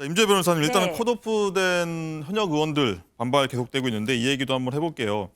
자, 임재 변호사님, 일단은 네. 컷오프된 현역 의원들 반발 계속되고 있는데 이 얘기도 한번 해볼게요.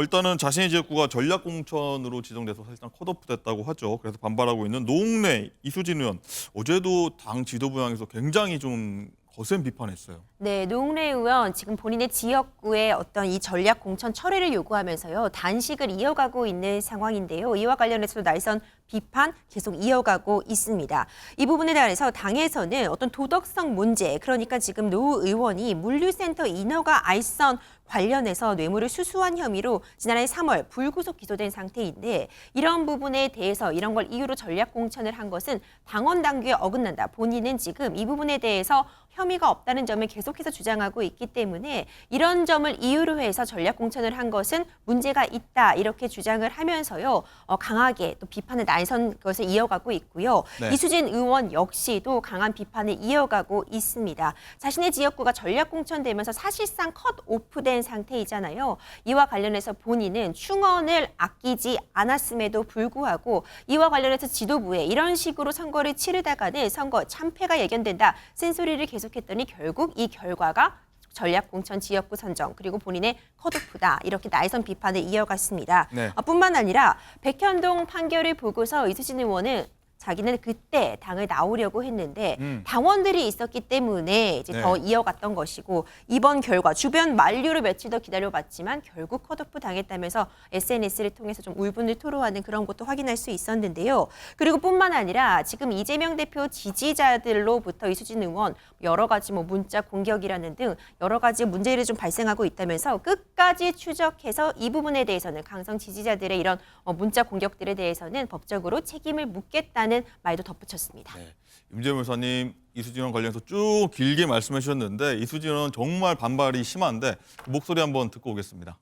일단은 자신의 지역구가 전략공천으로 지정돼서 사실상 컷오프됐다고 하죠. 그래서 반발하고 있는 노웅래 이수진 의원, 어제도 당 지도부 향해서 굉장히 좀 거센 비판했어요. 네, 노웅래 의원 지금 본인의 지역구의 어떤 이 전략 공천 철회를 요구하면서요 단식을 이어가고 있는 상황인데요. 이와 관련해서도 날선 비판 계속 이어가고 있습니다. 이 부분에 대해서 당에서는 어떤 도덕성 문제, 그러니까 지금 노 의원이 물류센터 인허가 알선 관련해서 뇌물을 수수한 혐의로 지난해 3월 불구속 기소된 상태인데 이런 부분에 대해서 이런 걸 이유로 전략 공천을 한 것은 당원 당규에 어긋난다. 본인은 지금 이 부분에 대해서 혐의가 없다는 점을 계속해서 주장하고 있기 때문에 이런 점을 이유로 해서 전략 공천을 한 것은 문제가 있다 이렇게 주장을 하면서요 강하게 또 비판을 나선 것을 이어가고 있고요. 네. 이수진 의원 역시도 강한 비판을 이어가고 있습니다. 자신의 지역구가 전략 공천되면서 사실상 컷 오프된 상태이잖아요. 이와 관련해서 본인은 충원을 아끼지 않았음에도 불구하고 이와 관련해서 지도부에 이런 식으로 선거를 치르다가는 선거 참패가 예견된다. 쓴소리를 계속했더니 결국 이 결과가 전략 공천 지역구 선정 그리고 본인의 컷오프다 이렇게 날선 비판을 이어갔습니다. 네. 뿐만 아니라 백현동 판결을 보고서 이수진 의원은 자기는 그때 당을 나오려고 했는데 당원들이 있었기 때문에 이제 네. 더 이어갔던 것이고 이번 결과 주변 만류를 며칠 더 기다려봤지만 결국 컷오프 당했다면서 SNS를 통해서 좀 울분을 토로하는 그런 것도 확인할 수 있었는데요. 그리고 뿐만 아니라 지금 이재명 대표 지지자들로부터 이수진 의원 여러 가지 문자 공격이라는 등 여러 가지 문제를 좀 발생하고 있다면서 끝까지 추적해서 이 부분에 대해서는 강성 지지자들의 이런 문자 공격들에 대해서는 법적으로 책임을 묻겠다는 말도 덧붙였습니다. 네. 임재 변호사님, 이수진 의원 관련해서 쭉 길게 말씀해 주셨는데 이수진 의원은 정말 반발이 심한데 그 목소리 한번 듣고 오겠습니다.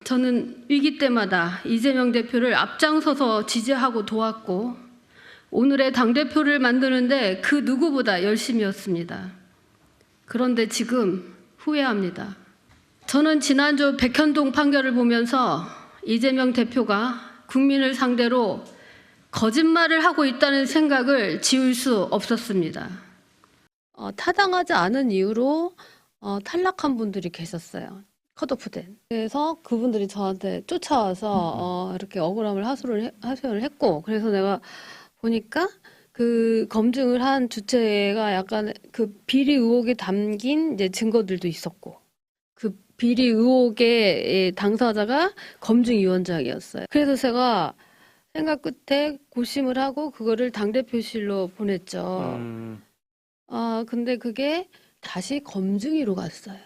저는 위기 때마다 이재명 대표를 앞장서서 지지하고 도왔고 오늘의 당대표를 만드는데 그 누구보다 열심이었습니다. 그런데 지금 후회합니다. 저는 지난주 백현동 판결을 보면서 이재명 대표가 국민을 상대로 거짓말을 하고 있다는 생각을 지울 수 없었습니다. 타당하지 않은 이유로 탈락한 분들이 계셨어요. 컷오프된. 그래서 그분들이 저한테 쫓아와서 이렇게 억울함을 하소연을 했고, 그래서 내가 보니까 그 검증을 한 주체가 약간 그 비리 의혹에 담긴 이제 증거들도 있었고, 그 비리 의혹의 당사자가 검증위원장이었어요. 그래서 제가 생각 끝에 고심을 하고 그거를 당대표실로 보냈죠. 근데 그게 다시 검증위로 갔어요.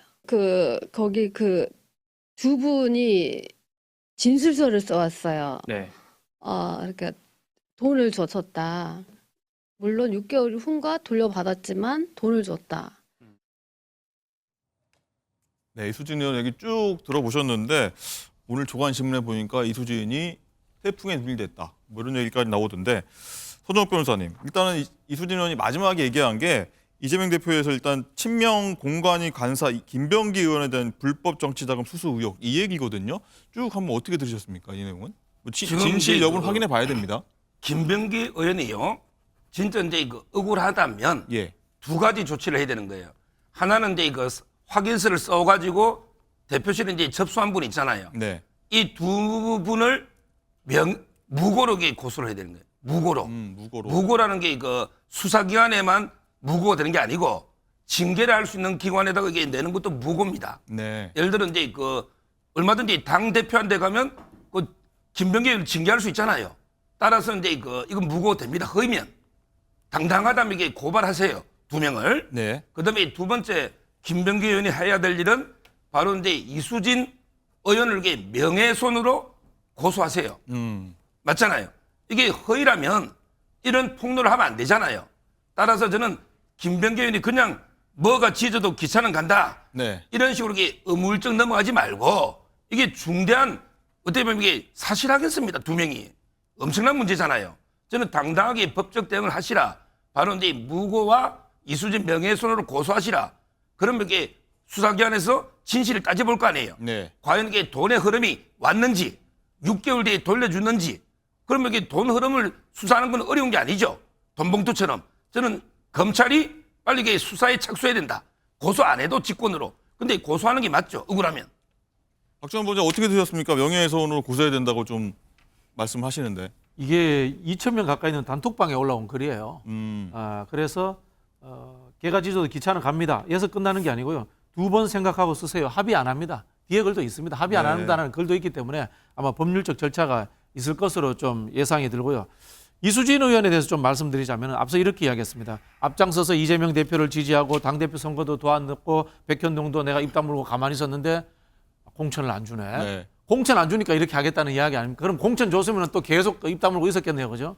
거기 그 두 분이 진술서를 써왔어요. 네. 이렇게 돈을 줬다. 물론 6개월 후인가 돌려받았지만 돈을 줬다. 네, 이수진 의원 얘기 쭉 들어보셨는데 오늘 조간신문에 보니까 이수진이 태풍에 밀됐다. 뭐 이런 얘기까지 나오던데 손정욱 변호사님, 일단은 이수진 의원이 마지막에 얘기한 게 이재명 대표에서 일단 친명 공관위 간사 김병기 의원에 대한 불법 정치자금 수수 의혹 이 얘기거든요. 쭉 한번 어떻게 들으셨습니까? 이 내용은? 진실 여부는 확인해 봐야 됩니다. 김병기 의원이요. 진짜 이제 억울하다면 예. 두 가지 조치를 해야 되는 거예요. 하나는 이제 확인서를 써가지고 대표실에 이제 접수한 분 있잖아요. 네. 이 두 분을 무고로 고소를 해야 되는 거예요. 무고로. 무고로. 무고라는 게 수사기관에만 무고가 되는 게 아니고 징계를 할 수 있는 기관에다가 이게 내는 것도 무고입니다. 네. 예를 들어 이제 얼마든지 당 대표한테 가면 김병기 의원을 징계할 수 있잖아요. 따라서 이제 이건 무고 됩니다. 허위면 당당하다면 이게 고발하세요. 두 명을. 네. 그다음에 두 번째 김병기 의원이 해야 될 일은 바로 이제 이수진 의원을 이게 명예훼손으로 고소하세요. 맞잖아요. 이게 허위라면 이런 폭로를 하면 안 되잖아요. 따라서 저는 김병기 의원이 그냥 뭐가 지져도 기차는 간다. 네. 이런 식으로 이게 의무일적 넘어가지 말고 이게 중대한 어떻게 보면 이게 사실하겠습니다. 두 명이. 엄청난 문제잖아요. 저는 당당하게 법적 대응을 하시라. 바로 이제 무고와 이수진 명예훼손으로 고소하시라. 그러면 이게 수사기관에서 진실을 따져볼 거 아니에요. 네. 과연 이게 돈의 흐름이 왔는지 6개월 뒤에 돌려주는지 그러면 이게 돈 흐름을 수사하는 건 어려운 게 아니죠. 돈봉투처럼. 저는 검찰이 빨리 이게 수사에 착수해야 된다. 고소 안 해도 직권으로. 근데 고소하는 게 맞죠. 억울하면. 박지원 본부장 어떻게 드셨습니까? 명예훼손으로 고소해야 된다고 좀 말씀하시는데. 이게 2,000명 가까이 있는 단톡방에 올라온 글이에요. 그래서 개가지조도 기차는 갑니다. 여기서 끝나는 게 아니고요. 2번 생각하고 쓰세요. 합의 안 합니다. 뒤에 글도 있습니다. 합의 안 네. 한다는 글도 있기 때문에 아마 법률적 절차가 있을 것으로 좀 예상이 들고요. 이수진 의원에 대해서 좀 말씀드리자면 앞서 이렇게 이야기했습니다. 앞장서서 이재명 대표를 지지하고 당대표 선거도 도와넣고 백현동도 내가 입 다물고 가만히 있었는데 공천을 안 주네. 네. 공천 안 주니까 이렇게 하겠다는 이야기 아닙니까? 그럼 공천 줬으면 또 계속 입 다물고 있었겠네요. 그죠?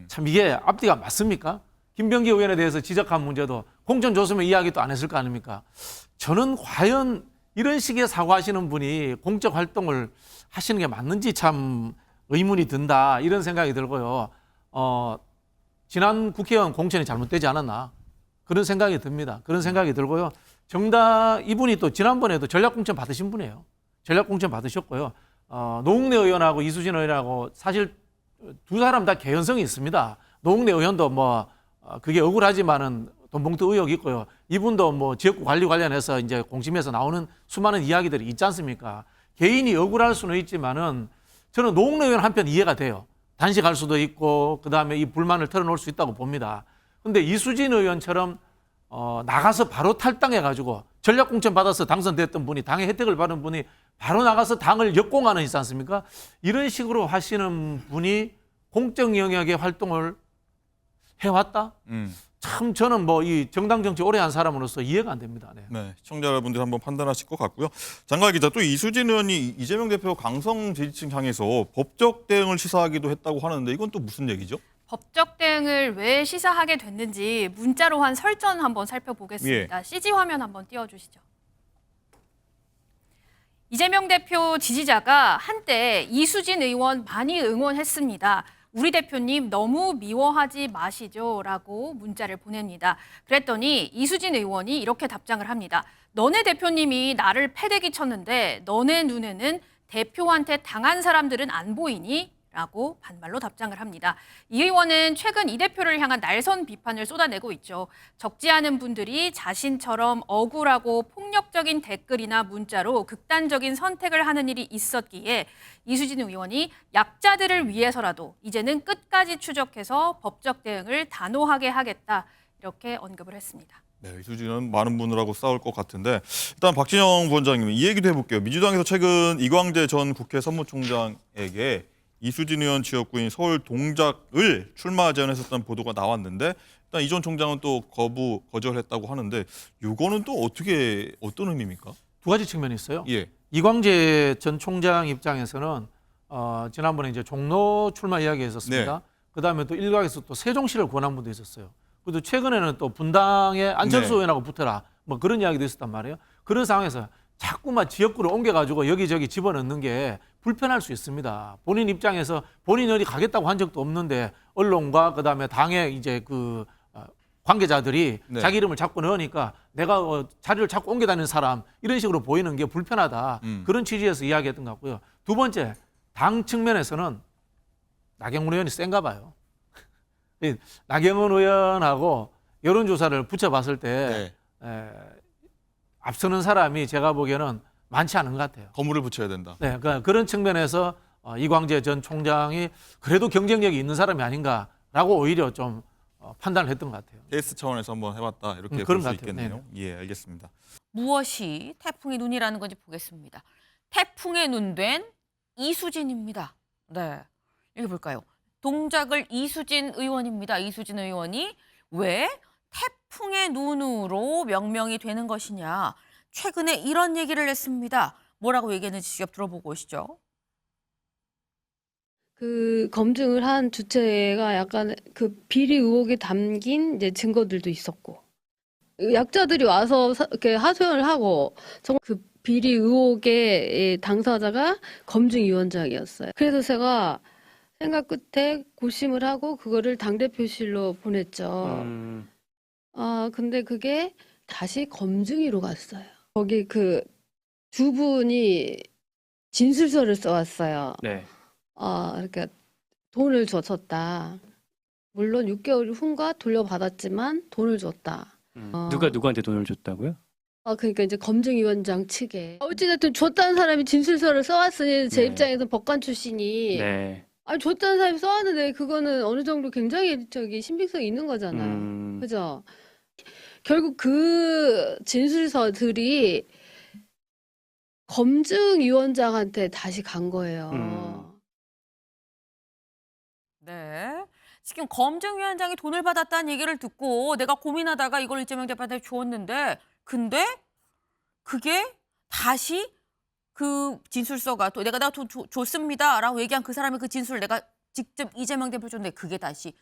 참 이게 앞뒤가 맞습니까? 김병기 의원에 대해서 지적한 문제도 공천 줬으면 이야기 또 안 했을 거 아닙니까? 저는 과연 이런 식의 사고하시는 분이 공적 활동을 하시는 게 맞는지 참 의문이 든다. 이런 생각이 들고요. 지난 국회의원 공천이 잘못되지 않았나. 그런 생각이 듭니다. 그런 생각이 들고요. 이분이 또 지난번에도 전략공천 받으신 분이에요. 전략공천 받으셨고요. 노웅래 의원하고 이수진 의원하고 사실 두 사람 다 개연성이 있습니다. 노웅래 의원도 그게 억울하지만은 돈봉투 의혹이 있고요. 이분도 지역구 관리 관련해서 이제 공심에서 나오는 수많은 이야기들이 있지 않습니까? 개인이 억울할 수는 있지만은 저는 노웅래 의원 한편 이해가 돼요. 단식할 수도 있고 그다음에 이 불만을 털어놓을 수 있다고 봅니다. 근데 이수진 의원처럼 나가서 바로 탈당해가지고 전략공천 받아서 당선됐던 분이 당의 혜택을 받은 분이 바로 나가서 당을 역공하는 있지 않습니까? 이런 식으로 하시는 분이 공적 영역의 활동을 해왔다? 참 저는 이 정당 정치 오래 한 사람으로서 이해가 안 됩니다. 네. 네, 시청자 여러분들 한번 판단하실 것 같고요. 장관 기자, 또 이수진 의원이 이재명 대표 강성 지지층 향해서 법적 대응을 시사하기도 했다고 하는데 이건 또 무슨 얘기죠? 법적 대응을 왜 시사하게 됐는지 문자로 한 설전 한번 살펴보겠습니다. CG 화면 한번 띄워주시죠. 이재명 대표 지지자가 한때 이수진 의원 많이 응원했습니다. 우리 대표님 너무 미워하지 마시죠 라고 문자를 보냅니다. 그랬더니 이수진 의원이 이렇게 답장을 합니다. 너네 대표님이 나를 패대기 쳤는데 너네 눈에는 대표한테 당한 사람들은 안 보이니? 라고 반말로 답장을 합니다. 이 의원은 최근 이 대표를 향한 날선 비판을 쏟아내고 있죠. 적지 않은 분들이 자신처럼 억울하고 폭력적인 댓글이나 문자로 극단적인 선택을 하는 일이 있었기에 이수진 의원이 약자들을 위해서라도 이제는 끝까지 추적해서 법적 대응을 단호하게 하겠다 이렇게 언급을 했습니다. 네, 이수진은 많은 분들하고 싸울 것 같은데 일단 박진영 부원장님 이 얘기도 해볼게요. 민주당에서 최근 이광재 전 국회 선무총장에게 이수진 의원 지역구인 서울 동작을 출마 제안했었다는 보도가 나왔는데 일단 이 전 총장은 또 거절했다고 하는데 이거는 또 어떤 의미입니까? 두 가지 측면이 있어요. 예. 이광재 전 총장 입장에서는 지난번에 이제 종로 출마 이야기 했었습니다. 네. 그다음에 또 일각에서 또 세종시를 권한 분도 있었어요. 그리고 최근에는 또 분당의 안철수 네. 의원하고 붙어라 그런 이야기도 있었단 말이에요. 그런 상황에서 자꾸만 지역구를 옮겨가지고 여기저기 집어넣는 게 불편할 수 있습니다. 본인 입장에서 본인 어디 가겠다고 한 적도 없는데 언론과 그다음에 당의 이제 관계자들이 네. 자기 이름을 자꾸 넣으니까 내가 자리를 자꾸 옮겨 다니는 사람 이런 식으로 보이는 게 불편하다. 그런 취지에서 이야기했던 것 같고요. 두 번째, 당 측면에서는 나경원 의원이 센가 봐요. 나경원 의원하고 여론조사를 붙여봤을 때 앞서는 사람이 제가 보기에는 많지 않은 것 같아요. 거물을 붙여야 된다. 네, 그런 측면에서 이광재 전 총장이 그래도 경쟁력이 있는 사람이 아닌가라고 오히려 좀 판단을 했던 것 같아요. 케이스 차원에서 한번 해봤다 이렇게 볼 그런 수 것 같아요. 있겠네요. 예, 알겠습니다. 무엇이 태풍의 눈이라는 건지 보겠습니다. 태풍의 눈 된 이수진입니다. 네, 여기 볼까요? 동작을 이수진 의원입니다. 이수진 의원이 왜 태풍의 눈으로 명명이 되는 것이냐. 최근에 이런 얘기를 했습니다. 뭐라고 얘기했는지 직접 들어보고 오시죠. 그 검증을 한 주체가 약간 그 비리 의혹에 담긴 이제 증거들도 있었고 약자들이 와서 이렇게 하소연을 하고 정말 그 비리 의혹의 당사자가 검증위원장이었어요. 그래서 제가 생각 끝에 고심을 하고 그거를 당대표실로 보냈죠. 근데 그게 다시 검증위로 갔어요. 거기 그 두 분이 진술서를 써왔어요. 네. 그러니까 돈을 줬었다. 물론 6개월 후인가 돌려받았지만 돈을 줬다. 누구한테 돈을 줬다고요? 그러니까 이제 검증위원장 측에 어찌됐든 줬다는 사람이 진술서를 써왔으니 제 네. 입장에서 법관 출신이 네. 줬다는 사람이 써왔는데 그거는 어느 정도 굉장히 신빙성이 있는 거잖아요. 음. 그죠? 결국 그 진술서들이 검증위원장한테 다시 간 거예요. 네. 지금 검증위원장이 돈을 받았다는 얘기를 듣고 내가 고민하다가 이걸 이재명 대표한테 주었는데 근데 그게 다시 그 진술서가 또 내가 돈 줬습니다라고 얘기한 그 사람의 그 진술을 내가 직접 이재명 대표 줬는데 그게 다시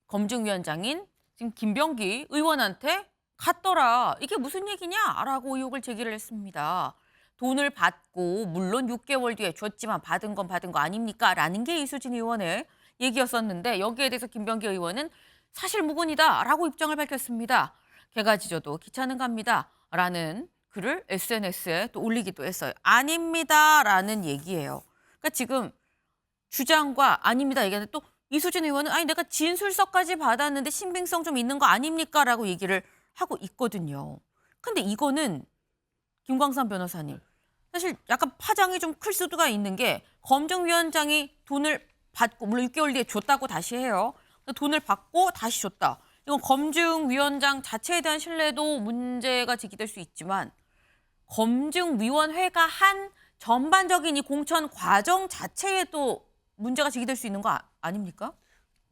검증위원장인 지금 김병기 의원한테 갔더라. 이게 무슨 얘기냐라고 의혹을 제기를 했습니다. 돈을 받고 물론 6개월 뒤에 줬지만 받은 건 받은 거 아닙니까? 라는 게 이수진 의원의 얘기였었는데 여기에 대해서 김병기 의원은 사실 무근이다라고 입장을 밝혔습니다. 개가 짖어도 기차는 갑니다. 라는 글을 SNS에 또 올리기도 했어요. 아닙니다라는 얘기예요. 그러니까 지금 주장과 아닙니다 얘기하는데 또 이수진 의원은 아니 내가 진술서까지 받았는데 신빙성 좀 있는 거 아닙니까? 라고 얘기를 하고 있거든요. 근데 이거는 김광삼 변호사님 사실 약간 파장이 좀 클 수가 있는 게 검증위원장이 돈을 받고 물론 6개월 뒤에 줬다고 다시 해요. 돈을 받고 다시 줬다. 이건 검증위원장 자체에 대한 신뢰도 문제가 제기될 수 있지만 검증위원회가 한 전반적인 이 공천 과정 자체에도 문제가 제기될 수 있는 거 아닙니까?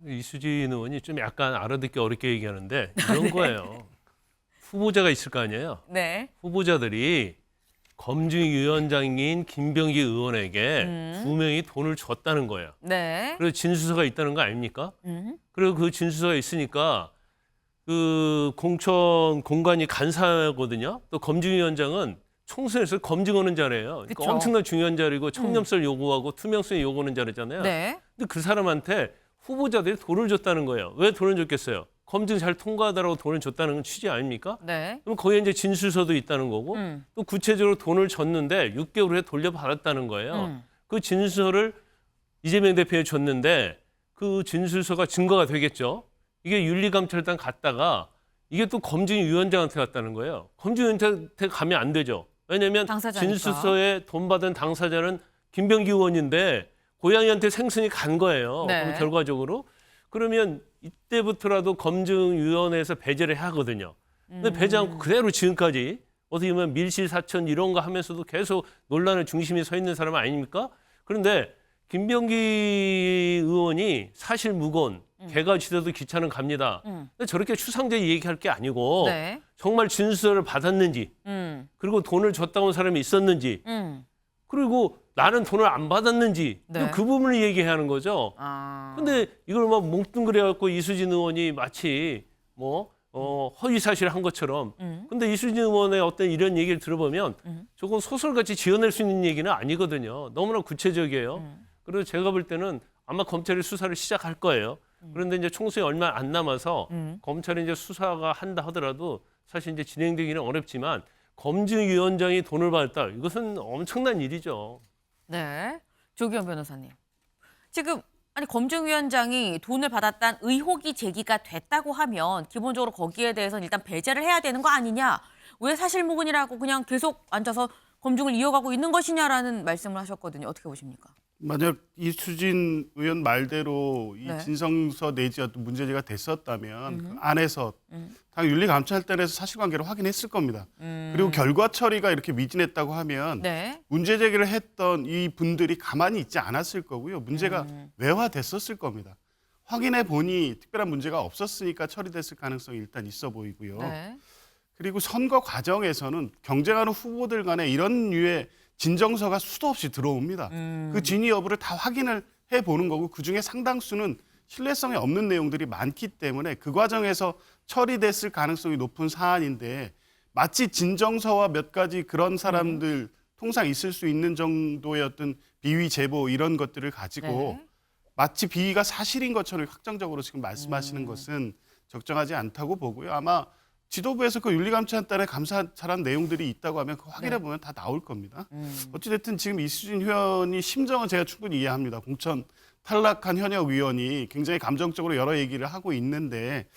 이수진 의원이 좀 약간 알아듣기 어렵게 얘기하는데 이런 거예요. 후보자가 있을 거 아니에요. 네. 후보자들이 검증위원장인 김병기 의원에게 두 명이 돈을 줬다는 거예요. 네. 그리고 진술서가 있다는 거 아닙니까? 그리고 그 진술서가 있으니까 그 공천 공관이 간사거든요. 또 검증위원장은 총선에서 검증하는 자리예요. 그러니까 그쵸. 엄청난 중요한 자리고 청렴성을 요구하고 투명성을 요구하는 자리잖아요. 네. 근데 그 사람한테 후보자들이 돈을 줬다는 거예요. 왜 돈을 줬겠어요? 검증 잘 통과하다라고 돈을 줬다는 건 취지 아닙니까? 네. 그럼 거기에 이제 진술서도 있다는 거고 또 구체적으로 돈을 줬는데 6개월 후에 돌려받았다는 거예요. 그 진술서를 이재명 대표에 줬는데 그 진술서가 증거가 되겠죠. 이게 윤리감찰단 갔다가 이게 또 검증위원장한테 갔다는 거예요. 검증위원장한테 가면 안 되죠. 왜냐하면 당사자니까. 진술서에 돈 받은 당사자는 김병기 의원인데 고양이한테 생선이 간 거예요. 네. 그럼 결과적으로. 그러면 이때부터라도 검증위원회에서 배제를 해야 하거든요. 근데 배제 않고 그대로 지금까지 어떻게 보면 밀실사천 이런 거 하면서도 계속 논란의 중심에 서 있는 사람 아닙니까? 그런데 김병기 의원이 사실 무건, 개가 짖어도 기차는 갑니다. 근데 저렇게 추상적인 얘기할 게 아니고 네. 정말 진술을 받았는지 그리고 돈을 줬다고 온 사람이 있었는지 그리고 나는 돈을 안 받았는지 네. 그 부분을 얘기해야 하는 거죠. 근데 이걸 막 뭉뚱그려갖고 이수진 의원이 마치 허위 사실을 한 것처럼. 근데 이수진 의원의 어떤 이런 얘기를 들어보면 조금 소설같이 지어낼 수 있는 얘기는 아니거든요. 너무나 구체적이에요. 그래서 제가 볼 때는 아마 검찰이 수사를 시작할 거예요. 그런데 이제 총선이 얼마 안 남아서 검찰이 이제 수사가 한다 하더라도 사실 이제 진행되기는 어렵지만 검증위원장이 돈을 받았다. 이것은 엄청난 일이죠. 네. 조기현 변호사님. 지금 아니 검증위원장이 돈을 받았다는 의혹이 제기가 됐다고 하면 기본적으로 거기에 대해서는 일단 배제를 해야 되는 거 아니냐. 왜 사실무근이라고 그냥 계속 앉아서 검증을 이어가고 있는 것이냐라는 말씀을 하셨거든요. 어떻게 보십니까? 만약 이수진 의원 말대로 이 네. 진성서 내지 어떤 문제제기가 됐었다면 그 안에서 당 윤리감찰단에서 사실관계를 확인했을 겁니다. 그리고 결과 처리가 이렇게 미진했다고 하면 네. 문제 제기를 했던 이 분들이 가만히 있지 않았을 거고요. 문제가 외화됐었을 겁니다. 확인해 보니 특별한 문제가 없었으니까 처리됐을 가능성이 일단 있어 보이고요. 네. 그리고 선거 과정에서는 경쟁하는 후보들 간에 이런 류의 진정서가 수도 없이 들어옵니다. 그 진위 여부를 다 확인을 해보는 거고 그중에 상당수는 신뢰성이 없는 내용들이 많기 때문에 그 과정에서 처리됐을 가능성이 높은 사안인데 마치 진정서와 몇 가지 그런 사람들 통상 있을 수 있는 정도의 어떤 비위 제보 이런 것들을 가지고 네. 마치 비위가 사실인 것처럼 확정적으로 지금 말씀하시는 것은 적정하지 않다고 보고요. 아마 지도부에서 그 윤리감찰단에 감사한 내용들이 있다고 하면 그 확인해 보면 다 나올 겁니다. 어찌됐든 지금 이수진 의원이 심정은 제가 충분히 이해합니다. 공천 탈락한 현역 의원이 굉장히 감정적으로 여러 얘기를 하고 있는데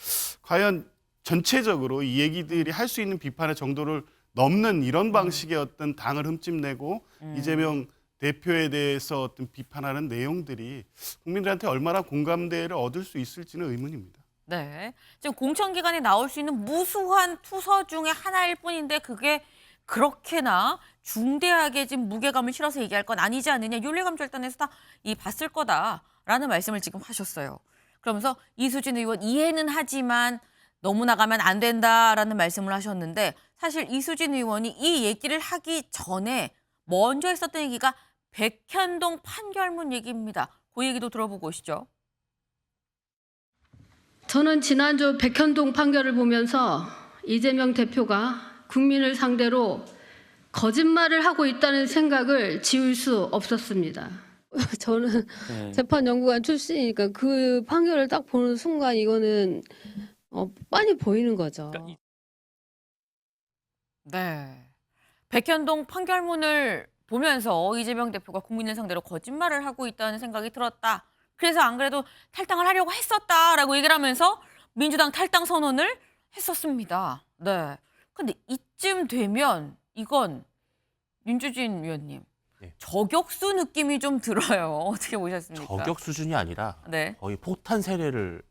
과연 전체적으로 이 얘기들이 할 수 있는 비판의 정도를 넘는 이런 방식의 어떤 당을 흠집내고 이재명 대표에 대해서 어떤 비판하는 내용들이 국민들한테 얼마나 공감대를 얻을 수 있을지는 의문입니다. 네. 지금 공천 기간에 나올 수 있는 무수한 투서 중에 하나일 뿐인데 그게 그렇게나 중대하게 지금 무게감을 실어서 얘기할 건 아니지 않느냐. 윤리감찰단에서 다 봤을 거다라는 말씀을 지금 하셨어요. 그러면서 이수진 의원 이해는 하지만 너무 나가면 안 된다라는 말씀을 하셨는데 사실 이수진 의원이 이 얘기를 하기 전에 먼저 했었던 얘기가 백현동 판결문 얘기입니다. 그 얘기도 들어보고 오시죠. 저는 지난주 백현동 판결을 보면서 이재명 대표가 국민을 상대로 거짓말을 하고 있다는 생각을 지울 수 없었습니다. 저는 재판연구관 출신이니까 그 판결을 딱 보는 순간 이거는 빤히 보이는 거죠. 네. 백현동 판결문을 보면서 이재명 대표가 국민을 상대로 거짓말을 하고 있다는 생각이 들었다. 그래서 안 그래도 탈당을 하려고 했었다라고 얘기를 하면서 민주당 탈당 선언을 했었습니다. 네. 근데 이쯤 되면 이건 윤주진 위원님 네. 저격수 느낌이 좀 들어요. 어떻게 보셨습니까? 저격 수준이 아니라 네. 거의 폭탄 세례를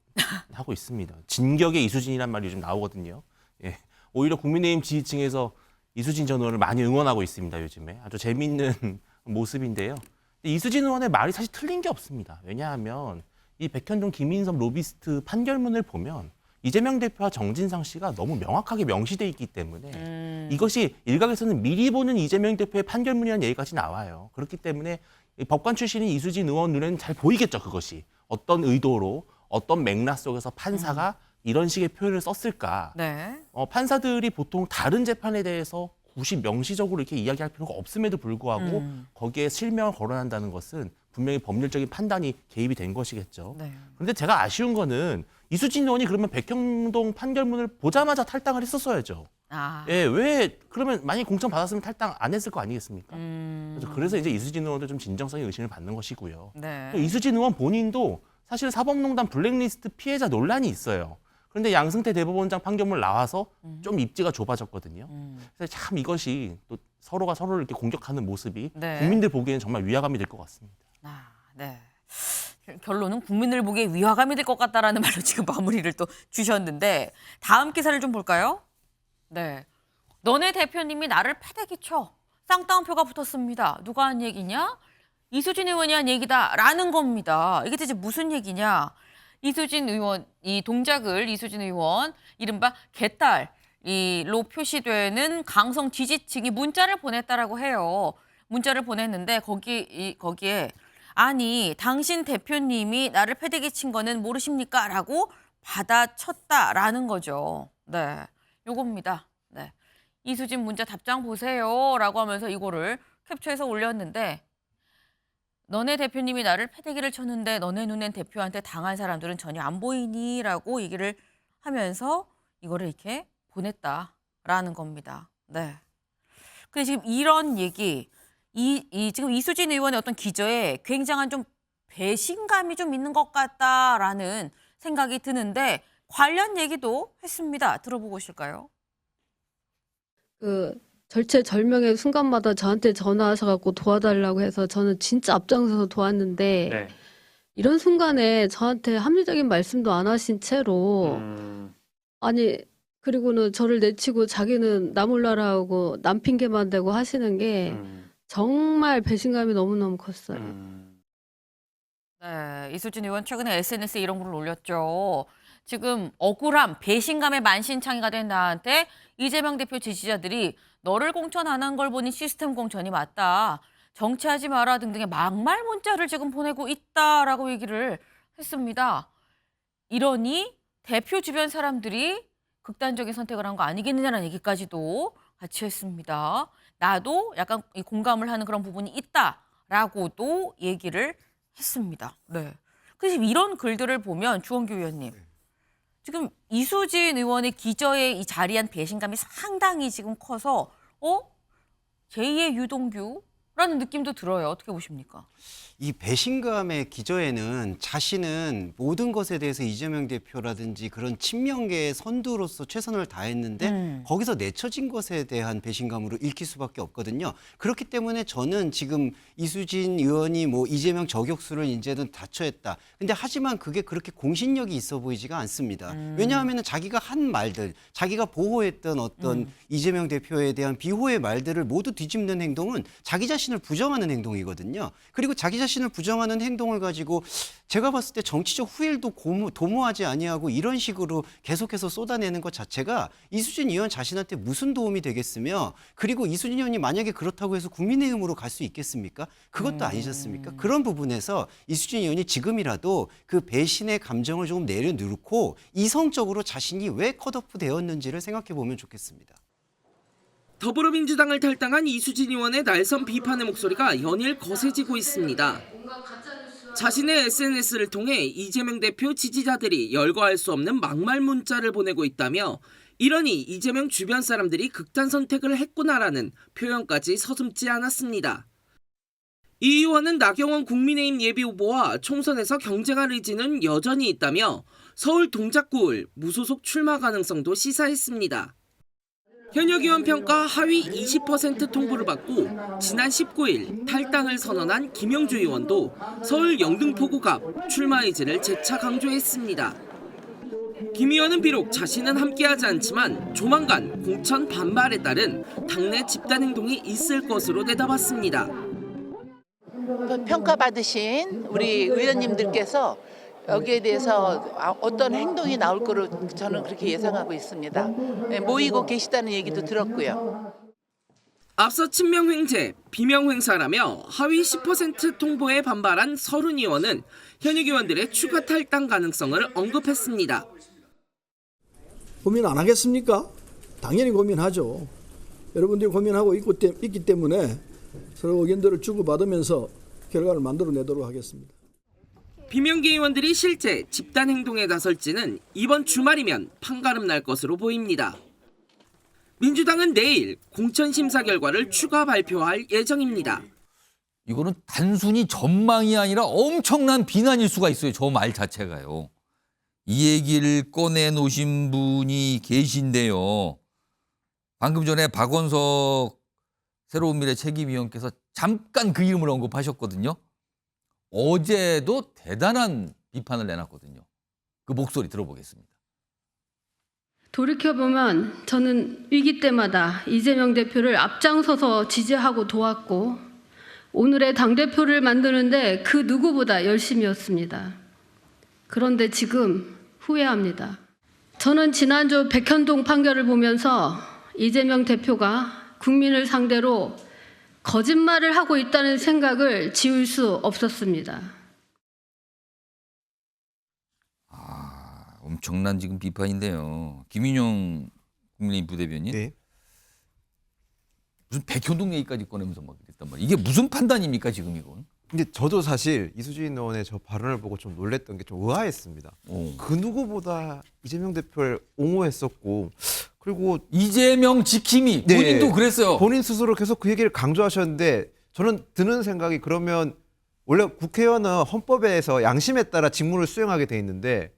하고 있습니다. 진격의 이수진이란 말이 요즘 나오거든요. 예. 오히려 국민의힘 지지층에서 이수진 전 의원을 많이 응원하고 있습니다. 요즘에 아주 재미있는 모습인데요. 이수진 의원의 말이 사실 틀린 게 없습니다. 왜냐하면 이 백현동 김인섭 로비스트 판결문을 보면 이재명 대표와 정진상 씨가 너무 명확하게 명시돼 있기 때문에 이것이 일각에서는 미리 보는 이재명 대표의 판결문이라는 얘기까지 나와요. 그렇기 때문에 법관 출신인 이수진 의원 눈에는 잘 보이겠죠. 그것이 어떤 의도로 어떤 맥락 속에서 판사가 이런 식의 표현을 썼을까. 네. 판사들이 보통 다른 재판에 대해서 굳이 명시적으로 이렇게 이야기할 필요가 없음에도 불구하고 거기에 실명을 거론한다는 것은 분명히 법률적인 판단이 개입이 된 것이겠죠. 네. 그런데 제가 아쉬운 거는 이수진 의원이 그러면 백현동 판결문을 보자마자 탈당을 했었어야죠. 아. 예, 왜 그러면 만약에 공천 받았으면 탈당 안 했을 거 아니겠습니까? 그래서 이제 이수진 의원도 좀 진정성의 의심을 받는 것이고요. 네. 이수진 의원 본인도 사실 사법농단 블랙리스트 피해자 논란이 있어요. 그런데 양승태 대법원장 판결문 나와서 좀 입지가 좁아졌거든요. 그래서 참 이것이 또 서로가 서로를 이렇게 공격하는 모습이 네. 국민들 보기에는 정말 위화감이 될 것 같습니다. 아, 네. 결론은 국민을 보기에 위화감이 될 것 같다라는 말로 지금 마무리를 또 주셨는데 다음 기사를 좀 볼까요? 네. 너네 대표님이 나를 패대기 쳐. 쌍따옴표가 붙었습니다. 누가 한 얘기냐? 이수진 의원이 한 얘기다라는 겁니다. 이게 대체 무슨 얘기냐? 이수진 의원, 이 동작을 이수진 의원 이른바 개딸로 표시되는 강성 지지층이 문자를 보냈다라고 해요. 문자를 보냈는데 거기에 아니 당신 대표님이 나를 패대기 친 거는 모르십니까? 라고 받아쳤다라는 거죠. 네, 요겁니다. 네, 이수진 문자 답장 보세요 라고 하면서 이거를 캡처해서 올렸는데 너네 대표님이 나를 패대기를 쳤는데 너네 눈엔 대표한테 당한 사람들은 전혀 안 보이니? 라고 얘기를 하면서 이거를 이렇게 보냈다라는 겁니다. 네. 근데 지금 이런 얘기 지금 이수진 의원의 어떤 기저에 굉장한 좀 배신감이 좀 있는 것 같다라는 생각이 드는데 관련 얘기도 했습니다. 들어보고 오실까요? 절체절명의 순간마다 저한테 전화하셔갖고 도와달라고 해서 저는 진짜 앞장서서 도왔는데 네. 이런 순간에 저한테 합리적인 말씀도 안 하신 채로 아니 그리고는 저를 내치고 자기는 나 몰라라 하고 남 핑계만 대고 하시는 게 정말 배신감이 너무너무 컸어요. 네, 이수진 의원 최근에 SNS에 이런 글을 올렸죠. 지금 억울함, 배신감의 만신창이가 된 나한테 이재명 대표 지지자들이 너를 공천 안 한 걸 보니 시스템 공천이 맞다. 정치하지 마라 등등의 막말 문자를 지금 보내고 있다라고 얘기를 했습니다. 이러니 대표 주변 사람들이 극단적인 선택을 한 거 아니겠느냐는 얘기까지도 같이 했습니다. 나도 약간 공감을 하는 그런 부분이 있다라고도 얘기를 했습니다. 네. 그래서 이런 글들을 보면 주원규 의원님, 지금 이수진 의원의 기저에 이 자리한 배신감이 상당히 지금 커서 제2의 유동규 라는 느낌도 들어요. 어떻게 보십니까? 이 배신감의 기저에는 자신은 모든 것에 대해서 이재명 대표라든지 그런 친명계의 선두로서 최선을 다했는데 거기서 내쳐진 것에 대한 배신감으로 읽힐 수밖에 없거든요. 그렇기 때문에 저는 지금 이수진 의원이 뭐 이재명 저격수를 이제는 다처했다. 근데 하지만 그게 그렇게 공신력이 있어 보이지가 않습니다. 왜냐하면 자기가 한 말들, 자기가 보호했던 어떤 이재명 대표에 대한 비호의 말들을 모두 뒤집는 행동은 자기 자신을 부정하는 행동이거든요. 그리고 자기 자신을 부정하는 행동을 가지고 제가 봤을 때 정치적 후일도 도모하지 아니하고 이런 식으로 계속해서 쏟아내는 것 자체가 이수진 의원 자신한테 무슨 도움이 되겠으며, 그리고 이수진 의원이 만약에 그렇다고 해서 국민의힘으로 갈 수 있겠습니까? 그것도 아니지 않습니까? 그런 부분에서 이수진 의원이 지금이라도 그 배신의 감정을 조금 내려놓고 이성적으로 자신이 왜 컷오프 되었는지를 생각해 보면 좋겠습니다. 더불어민주당을 탈당한 이수진 의원의 날선 비판의 목소리가 연일 거세지고 있습니다. 자신의 SNS를 통해 이재명 대표 지지자들이 열거할 수 없는 막말 문자를 보내고 있다며, 이러니 이재명 주변 사람들이 극단 선택을 했구나라는 표현까지 서슴지 않았습니다. 이 의원은 나경원 국민의힘 예비후보와 총선에서 경쟁할 의지는 여전히 있다며 서울 동작구을 무소속 출마 가능성도 시사했습니다. 현역 의원 평가 하위 20% 통보를 받고 지난 19일 탈당을 선언한 김영주 의원도 서울 영등포구갑 출마 의지를 재차 강조했습니다. 김 의원은 비록 자신은 함께하지 않지만 조만간 공천 반발에 따른 당내 집단 행동이 있을 것으로 내다봤습니다. 평가받으신 우리 의원님들께서 여기에 대해서 어떤 행동이 나올 거로 저는 그렇게 예상하고 있습니다. 모이고 계시다는 얘기도 들었고요. 앞서 친명횡재, 비명횡사라며 하위 10% 통보에 반발한 서른 의원은 현역 의원들의 추가 탈당 가능성을 언급했습니다. 고민 안 하겠습니까? 당연히 고민하죠. 여러분들이 고민하고 있기 때문에 서로 의견들을 주고받으면서 결과를 만들어내도록 하겠습니다. 비명계 의원들이 실제 집단 행동에 나설지는 이번 주말이면 판가름 날 것으로 보입니다. 민주당은 내일 공천 심사 결과를 추가 발표할 예정입니다. 이거는 단순히 전망이 아니라 엄청난 비난일 수가 있어요. 저 말 자체가요. 이 얘기를 꺼내놓으신 분이 계신데요. 방금 전에 박원석 새로운 미래 책임위원께서 잠깐 그 이름을 언급하셨거든요. 어제도 대단한 비판을 내놨거든요. 그 목소리 들어보겠습니다. 돌이켜보면 저는 위기 때마다 이재명 대표를 앞장서서 지지하고 도왔고 오늘의 당대표를 만드는데 그 누구보다 열심이었습니다. 그런데 지금 후회합니다. 저는 지난주 백현동 판결을 보면서 이재명 대표가 국민을 상대로 거짓말을 하고 있다는 생각을 지울 수 없었습니다. 엄청난 지금 비판인데요. 김인영 국민의힘 부대변인. 네. 무슨 백현동 얘기까지 꺼내면서 막 이랬단 말이에요. 이게 무슨 판단입니까 지금 이건? 근데 저도 사실 이수진 의원의 저 발언을 보고 좀 놀랬던 게 좀 의아했습니다. 그 누구보다 이재명 대표를 옹호했었고, 그리고 이재명 지킴이 본인도 그랬어요. 본인 스스로 계속 그 얘기를 강조하셨는데 저는 드는 생각이, 그러면 원래 국회의원은 헌법에서 양심에 따라 직무를 수행하게 돼 있는데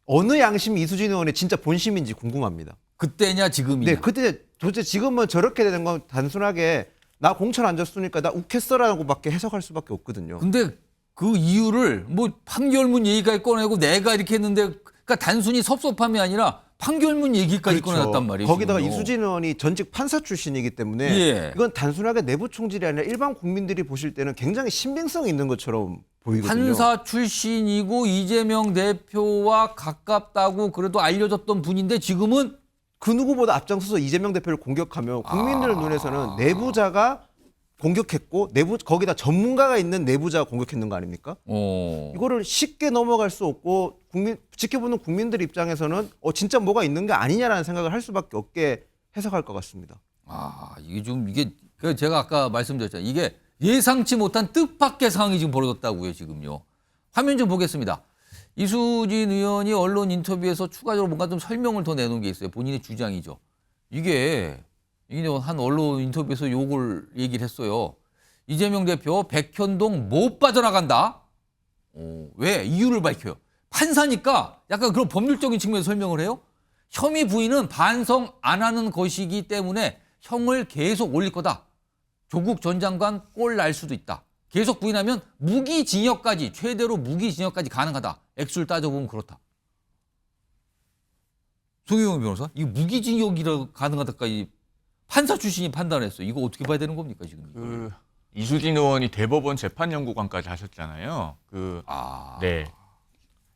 어느 양심이 이수진 의원의 진짜 본심인지 궁금합니다. 그때냐 지금이냐. 네, 그때 도대체 지금은 저렇게 되는 건 단순하게 나 공천 안 줬으니까 나 욱했어라고밖에 해석할 수밖에 없거든요. 근데 그 이유를 뭐 판결문 얘기까지 꺼내고 내가 이렇게 했는데, 그러니까 단순히 섭섭함이 아니라 판결문 얘기까지 꺼내놨단 말이에요. 거기다가 지금요. 이수진 의원이 전직 판사 출신이기 때문에 예. 이건 단순하게 내부 총질이 아니라 일반 국민들이 보실 때는 굉장히 신빙성 있는 것처럼 보이거든요. 판사 출신이고 이재명 대표와 가깝다고 그래도 알려졌던 분인데 지금은 그 누구보다 앞장서서 이재명 대표를 공격하면 국민들 눈에서는 내부자가 공격했고 거기다 전문가가 있는 내부자가 공격했는 거 아닙니까? 이거를 쉽게 넘어갈 수 없고 지켜보는 국민들 입장에서는 진짜 뭐가 있는 게 아니냐라는 생각을 할 수밖에 없게 해석할 것 같습니다. 이게 제가 아까 말씀드렸잖아요. 이게 예상치 못한 뜻밖의 상황이 지금 벌어졌다고요, 지금요. 화면 좀 보겠습니다. 이수진 의원이 언론 인터뷰에서 추가적으로 뭔가 좀 설명을 더 내놓은 게 있어요. 본인의 주장이죠. 이게 한 언론 인터뷰에서 요걸 얘기를 했어요. 이재명 대표 백현동 못 빠져나간다. 왜? 이유를 밝혀요. 판사니까 약간 그런 법률적인 측면에서 설명을 해요. 혐의 부인은 반성 안 하는 것이기 때문에 형을 계속 올릴 거다. 조국 전 장관 꼴 날 수도 있다. 계속 부인하면 무기징역까지, 최대로 무기징역까지 가능하다. 액수를 따져보면 그렇다. 송혜영 변호사, 이거 무기징역이라 가능하다까지 판사 출신이 판단했어요. 이거 어떻게 봐야 되는 겁니까 지금? 이수진 의원이 대법원 재판연구관까지 하셨잖아요. 네.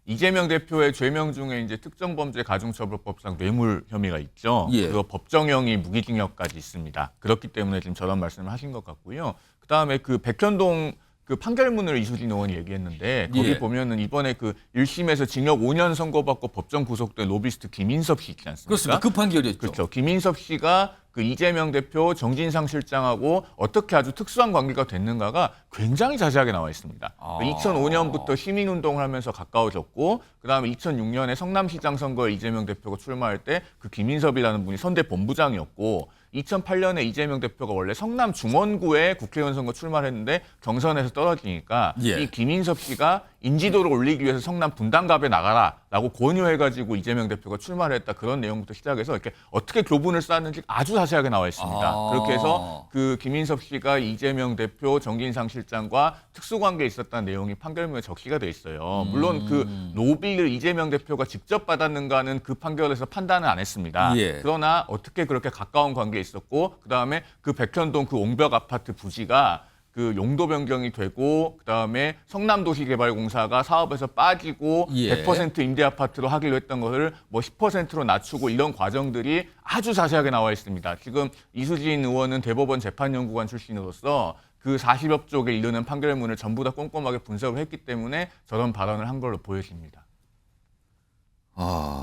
이재명 대표의 죄명 중에 이제 특정범죄 가중처벌법상 뇌물 혐의가 있죠. 예. 그 법정형이 무기징역까지 있습니다. 그렇기 때문에 지금 저런 말씀을 하신 것 같고요. 그다음에 그 백현동 그 판결문을 이수진 의원이 얘기했는데 거기 예. 보면은 이번에 그 1심에서 징역 5년 선고받고 법정 구속된 로비스트 김인섭 씨 있지 않습니까? 그렇습니다. 그 판결이었죠. 그렇죠. 김인섭 씨가 그 이재명 대표 정진상 실장하고 어떻게 아주 특수한 관계가 됐는가가 굉장히 자세하게 나와 있습니다. 2005년부터 시민운동을 하면서 가까워졌고 그다음에 2006년에 성남시장 선거에 이재명 대표가 출마할 때 그 김인섭이라는 분이 선대 본부장이었고 2008년에 이재명 대표가 원래 성남 중원구에 국회의원 선거 출마를 했는데 경선에서 떨어지니까 예. 이 김인섭 씨가 인지도를 올리기 위해서 성남 분당갑에 나가라라고 권유해가지고 이재명 대표가 출마를 했다. 그런 내용부터 시작해서 이렇게 어떻게 교분을 쌓았는지 아주 자세하게 나와 있습니다. 그렇게 해서 그 김인섭 씨가 이재명 대표, 정진상 실장과 특수관계에 있었다는 내용이 판결문에 적시가 돼 있어요. 물론 그 노비를 이재명 대표가 직접 받았는가는 그 판결에서 판단은 안 했습니다. 예. 그러나 어떻게 그렇게 가까운 관계에 있었고 그다음에 그 백현동 그 옹벽 아파트 부지가 그 용도 변경이 되고 그다음에 성남도시개발공사가 사업에서 빠지고 예. 100% 임대 아파트로 하기로 했던 것을 뭐 10%로 낮추고 이런 과정들이 아주 자세하게 나와 있습니다. 지금 이수진 의원은 대법원 재판연구관 출신으로서 그 40여 쪽에 이르는 판결문을 전부 다 꼼꼼하게 분석을 했기 때문에 저런 발언을 한 걸로 보여집니다.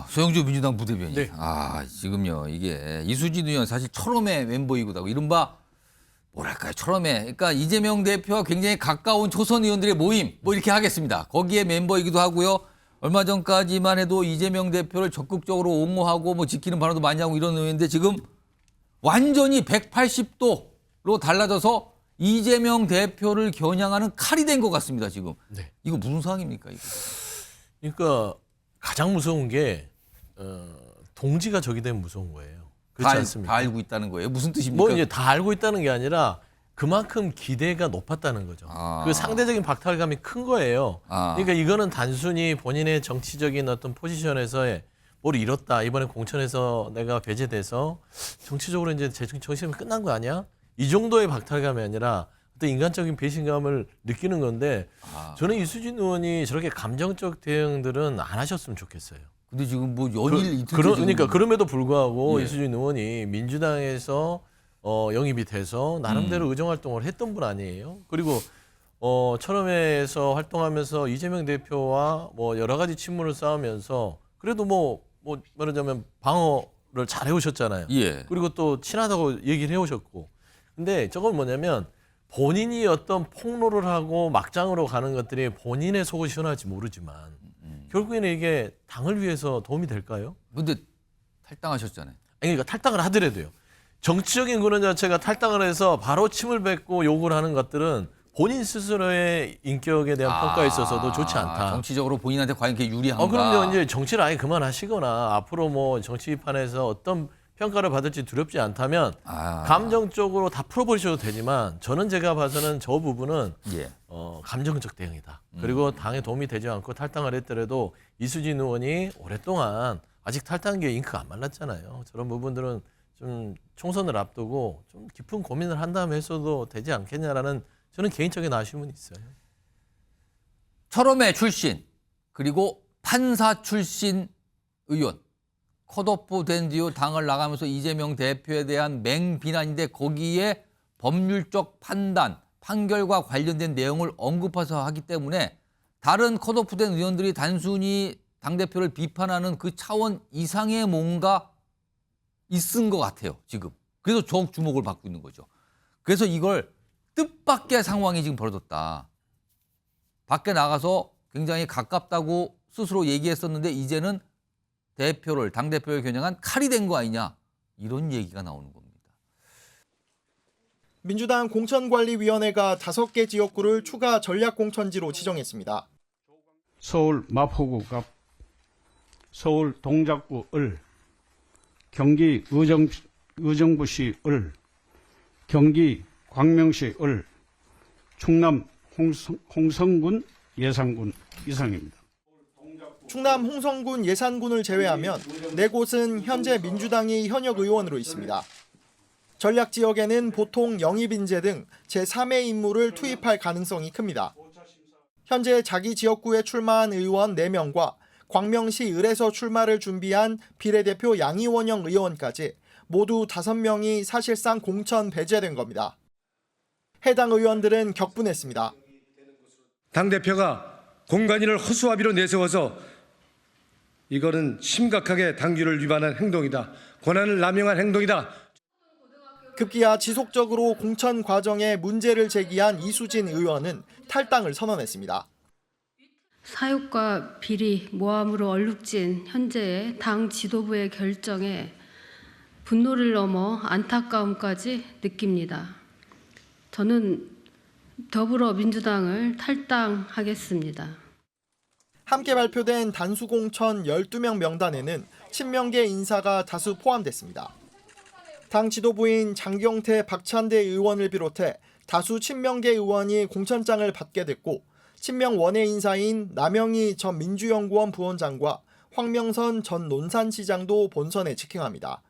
소영주 민주당 부대변인. 네. 지금요, 이게 이수진 의원 사실 철험의 멤버이기도 하고, 이른바 뭐랄까요, 철험의. 그러니까 이재명 대표와 굉장히 가까운 초선 의원들의 모임, 뭐 이렇게 하겠습니다. 거기에 멤버이기도 하고요. 얼마 전까지만 해도 이재명 대표를 적극적으로 옹호하고 뭐 지키는 발언도 많이 하고 이런 의원인데 지금 완전히 180도로 달라져서 이재명 대표를 겨냥하는 칼이 된 것 같습니다, 지금. 네. 이거 무슨 상황입니까, 이거? 그러니까 가장 무서운 게 동지가 적이 되면 무서운 거예요. 그렇지 않습니까? 다 알고 있다는 거예요. 무슨 뜻입니까? 뭐 이제 다 알고 있다는 게 아니라 그만큼 기대가 높았다는 거죠. 그 상대적인 박탈감이 큰 거예요. 그러니까 이거는 단순히 본인의 정치적인 어떤 포지션에서의 뭘 잃었다. 이번에 공천에서 내가 배제돼서 정치적으로 이제 제 정치는 끝난 거 아니야? 이 정도의 박탈감이 아니라 어떤 인간적인 배신감을 느끼는 건데 저는 이수진 의원이 저렇게 감정적 대응들은 안 하셨으면 좋겠어요. 근데 지금 뭐 연일 이틀째 그러니까 그럼에도 불구하고 예. 이수진 의원이 민주당에서 영입이 돼서 나름대로 의정 활동을 했던 분 아니에요. 그리고 철험회에서 활동하면서 이재명 대표와 뭐 여러 가지 친문을 쌓으면서 그래도 뭐 말하자면 방어를 잘 해오셨잖아요. 예. 그리고 또 친하다고 얘기를 해오셨고. 근데 저건 뭐냐면 본인이 어떤 폭로를 하고 막장으로 가는 것들이 본인의 속을 시원할지 모르지만 결국에는 이게 당을 위해서 도움이 될까요? 근데 탈당하셨잖아요. 그러니까 탈당을 하더라도요. 정치적인 그런 자체가 탈당을 해서 바로 침을 뱉고 욕을 하는 것들은 본인 스스로의 인격에 대한 평가에 있어서도 좋지 않다. 정치적으로 본인한테 과연 그게 유리한가? 그럼요. 이제 정치를 아예 그만하시거나 앞으로 뭐 정치판에서 어떤 평가를 받을지 두렵지 않다면 감정적으로 다 풀어버리셔도 되지만 저는 제가 봐서는 저 부분은 예. 감정적 대응이다. 그리고 당에 도움이 되지 않고 탈당을 했더라도 이수진 의원이 오랫동안 아직 탈당기에 잉크가 안 말랐잖아요. 저런 부분들은 좀 총선을 앞두고 좀 깊은 고민을 한 다음에 했어도 되지 않겠냐라는 저는 개인적인 아쉬움은 있어요. 철험회 출신 그리고 판사 출신 의원 컷오프 된 뒤로 당을 나가면서 이재명 대표에 대한 맹비난인데 거기에 법률적 판단, 판결과 관련된 내용을 언급해서 하기 때문에 다른 컷오프 된 의원들이 단순히 당대표를 비판하는 그 차원 이상의 뭔가 있은 것 같아요, 지금. 그래서 더욱 주목을 받고 있는 거죠. 그래서 이걸 뜻밖의 상황이 지금 벌어졌다. 밖에 나가서 굉장히 가깝다고 스스로 얘기했었는데 이제는 대표를, 당대표를 겨냥한 칼이 된 거 아니냐. 이런 얘기가 나오는 겁니다. 민주당 공천관리위원회가 5개 지역구를 추가 전략공천지로 지정했습니다. 서울 마포구 갑, 서울 동작구 을, 경기 의정부시 을, 경기 광명시 을, 충남 홍성군 예산군 이상입니다. 충남 홍성군 예산군을 제외하면 4곳은 현재 민주당이 현역 의원으로 있습니다. 전략 지역에는 보통 영입 인재 등 제3의 인물을 투입할 가능성이 큽니다. 현재 자기 지역구에 출마한 의원 4명과 광명시 을에서 출마를 준비한 비례대표 양이원영 의원까지 모두 5명이 사실상 공천 배제된 겁니다. 해당 의원들은 격분했습니다. 당대표가 공관위를 허수아비로 내세워서 이거는 심각하게 당규를 위반한 행동이다. 권한을 남용한 행동이다. 급기야 지속적으로 공천 과정에 문제를 제기한 이수진 의원은 탈당을 선언했습니다. 사육과 비리, 모함으로 얼룩진 현재의 당 지도부의 결정에 분노를 넘어 안타까움까지 느낍니다. 저는 더불어민주당을 탈당하겠습니다. 함께 발표된 단수공천 12명 명단에는 친명계 인사가 다수 포함됐습니다. 당 지도부인 장경태, 박찬대 의원을 비롯해 다수 친명계 의원이 공천장을 받게 됐고 친명 원외 인사인 남영희 전 민주연구원 부원장과 황명선 전 논산시장도 본선에 직행합니다.